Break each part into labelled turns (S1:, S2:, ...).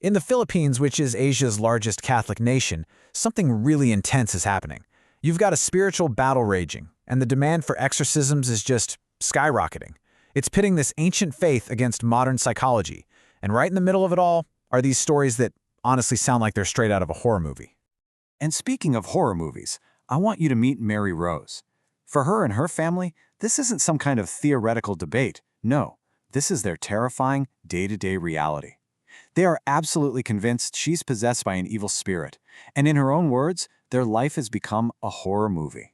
S1: In the Philippines, which is Asia's largest Catholic nation, something really intense is happening. You've got a spiritual battle raging, and the demand for exorcisms is just skyrocketing. It's pitting this ancient faith against modern psychology, and right in the middle of it all are these stories that honestly sound like they're straight out of a horror movie.
S2: And speaking of horror movies, I want you to meet Mary Rose. For her and her family, this isn't some kind of theoretical debate. No, this is their terrifying, day-to-day reality. They are absolutely convinced she's possessed by an evil spirit, and in her own words, their life has become a horror movie.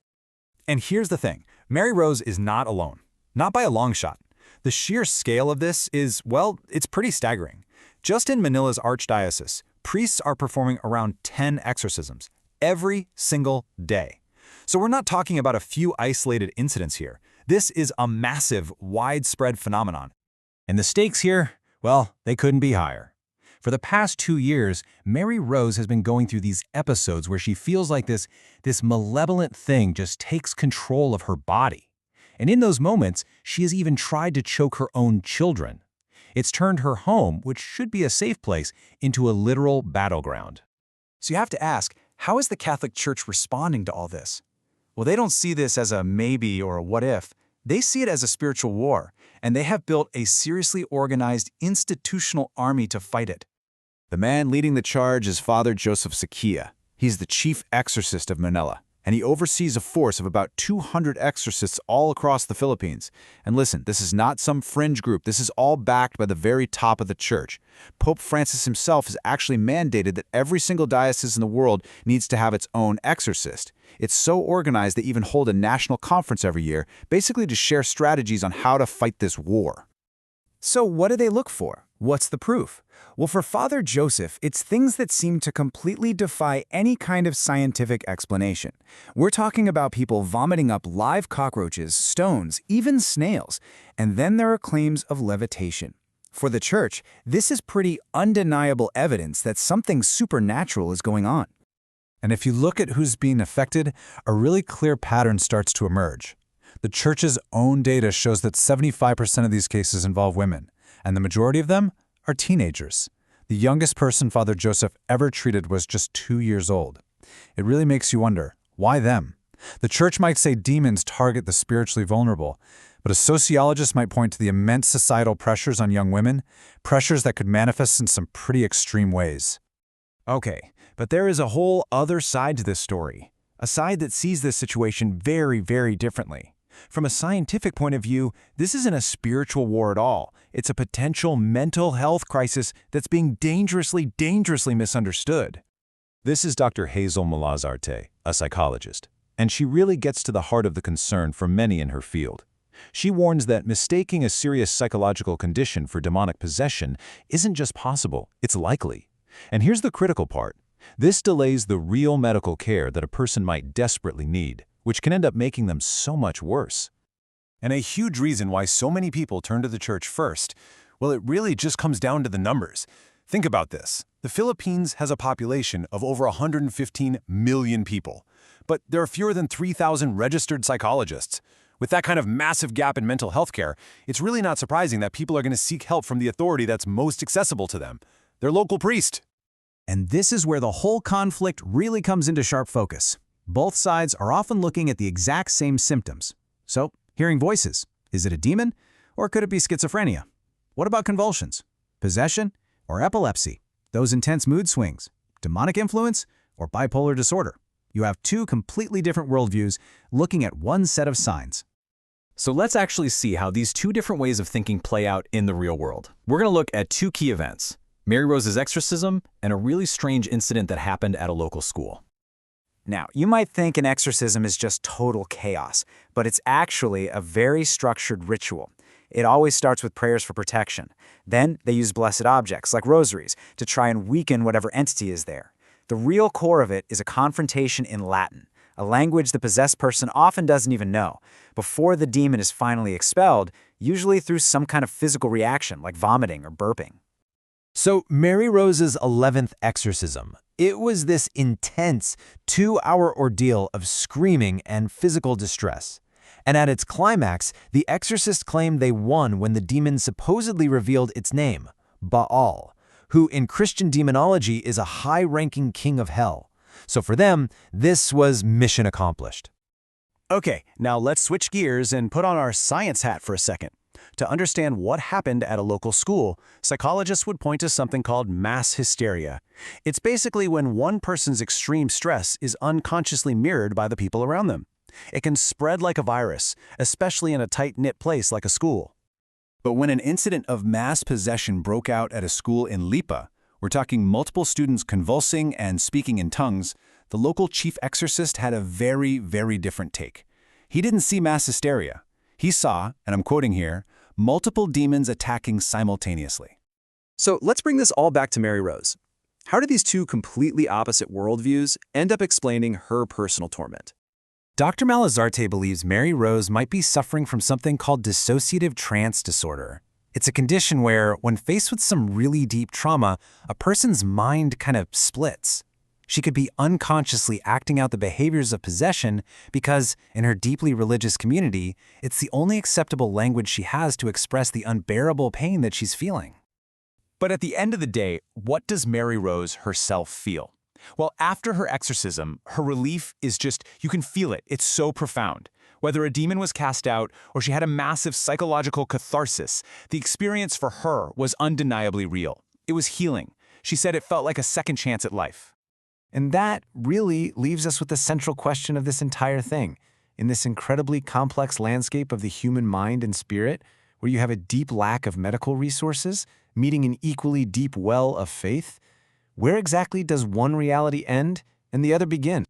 S3: And here's the thing, Mary Rose is not alone. Not by a long shot. The sheer scale of this is, well, it's pretty staggering. Just in Manila's archdiocese, priests are performing around 10 exorcisms every single day. So we're not talking about a few isolated incidents here. This is a massive, widespread phenomenon.
S4: And the stakes here, well, they couldn't be higher. For the past 2 years, Mary Rose has been going through these episodes where she feels like this malevolent thing just takes control of her body. And in those moments, she has even tried to choke her own children. It's turned her home, which should be a safe place, into a literal battleground.
S5: So you have to ask, how is the Catholic Church responding to all this? Well, they don't see this as a maybe or a what if. They see it as a spiritual war, and they have built a seriously organized institutional army to fight it.
S2: The man leading the charge is Father Joseph Sakia. He's the chief exorcist of Manila, and he oversees a force of about 200 exorcists all across the Philippines. And listen, this is not some fringe group. This is all backed by the very top of the church. Pope Francis himself has actually mandated that every single diocese in the world needs to have its own exorcist. It's so organized they even hold a national conference every year, basically to share strategies on how to fight this war.
S5: So what do they look for? What's the proof? Well, for Father Joseph, it's things that seem to completely defy any kind of scientific explanation. We're talking about people vomiting up live cockroaches, stones, even snails. And then there are claims of levitation. For the church, this is pretty undeniable evidence that something supernatural is going on.
S1: And if you look at who's being affected, a really clear pattern starts to emerge. The church's own data shows that 75% of these cases involve women, and the majority of them are teenagers. The youngest person Father Joseph ever treated was just 2 years old. It really makes you wonder, why them? The church might say demons target the spiritually vulnerable, but a sociologist might point to the immense societal pressures on young women, pressures that could manifest in some pretty extreme ways.
S4: Okay, but there is a whole other side to this story, a side that sees this situation very, very differently. From a scientific point of view, this isn't a spiritual war at all. It's a potential mental health crisis that's being dangerously misunderstood.
S6: This is Dr. Hazel Malazarte, a psychologist, and she really gets to the heart of the concern for many in her field. She warns that mistaking a serious psychological condition for demonic possession isn't just possible, it's likely. And here's the critical part. This delays the real medical care that a person might desperately need, which can end up making them so much worse.
S3: And a huge reason why so many people turn to the church first, well, it really just comes down to the numbers. Think about this. The Philippines has a population of over 115 million people, but there are fewer than 3,000 registered psychologists. With that kind of massive gap in mental health care, it's really not surprising that people are going to seek help from the authority that's most accessible to them, their local priest.
S4: And this is where the whole conflict really comes into sharp focus. Both sides are often looking at the exact same symptoms. So, hearing voices, is it a demon, or could it be schizophrenia? What about convulsions, possession, or epilepsy? Those intense mood swings, demonic influence, or bipolar disorder? You have two completely different worldviews looking at one set of signs.
S7: So let's actually see how these two different ways of thinking play out in the real world. We're going to look at two key events, Mary Rose's exorcism and a really strange incident that happened at a local school.
S5: Now, you might think an exorcism is just total chaos, but it's actually a very structured ritual. It always starts with prayers for protection. Then they use blessed objects, like rosaries, to try and weaken whatever entity is there. The real core of it is a confrontation in Latin, a language the possessed person often doesn't even know, before the demon is finally expelled, usually through some kind of physical reaction, like vomiting or burping.
S4: So Mary Rose's 11th exorcism, it was this intense 2-hour ordeal of screaming and physical distress. And at its climax, the exorcist claimed they won when the demon supposedly revealed its name, Baal,
S2: who in Christian demonology is a high-ranking king of hell. So for them, this was mission accomplished.
S4: Okay, now let's switch gears and put on our science hat for a second. To understand what happened at a local school, psychologists would point to something called mass hysteria. It's basically when one person's extreme stress is unconsciously mirrored by the people around them. It can spread like a virus, especially in a tight-knit place like a school.
S3: But when an incident of mass possession broke out at a school in Lipa, we're talking multiple students convulsing and speaking in tongues, the local chief exorcist had a very, very different take. He didn't see mass hysteria. He saw, and I'm quoting here, multiple demons attacking simultaneously.
S8: So let's bring this all back to Mary Rose. How do these two completely opposite worldviews end up explaining her personal torment?
S5: Dr. Malazarte believes Mary Rose might be suffering from something called dissociative trance disorder. It's a condition where, when faced with some really deep trauma, a person's mind kind of splits. She could be unconsciously acting out the behaviors of possession because, in her deeply religious community, it's the only acceptable language she has to express the unbearable pain that she's feeling.
S3: But at the end of the day, what does Mary Rose herself feel? Well, after her exorcism, her relief is just, you can feel it. It's so profound. Whether a demon was cast out or she had a massive psychological catharsis, the experience for her was undeniably real. It was healing. She said it felt like a second chance at life.
S5: And that really leaves us with the central question of this entire thing. In this incredibly complex landscape of the human mind and spirit, where you have a deep lack of medical resources, meeting an equally deep well of faith, where exactly does one reality end and the other begin?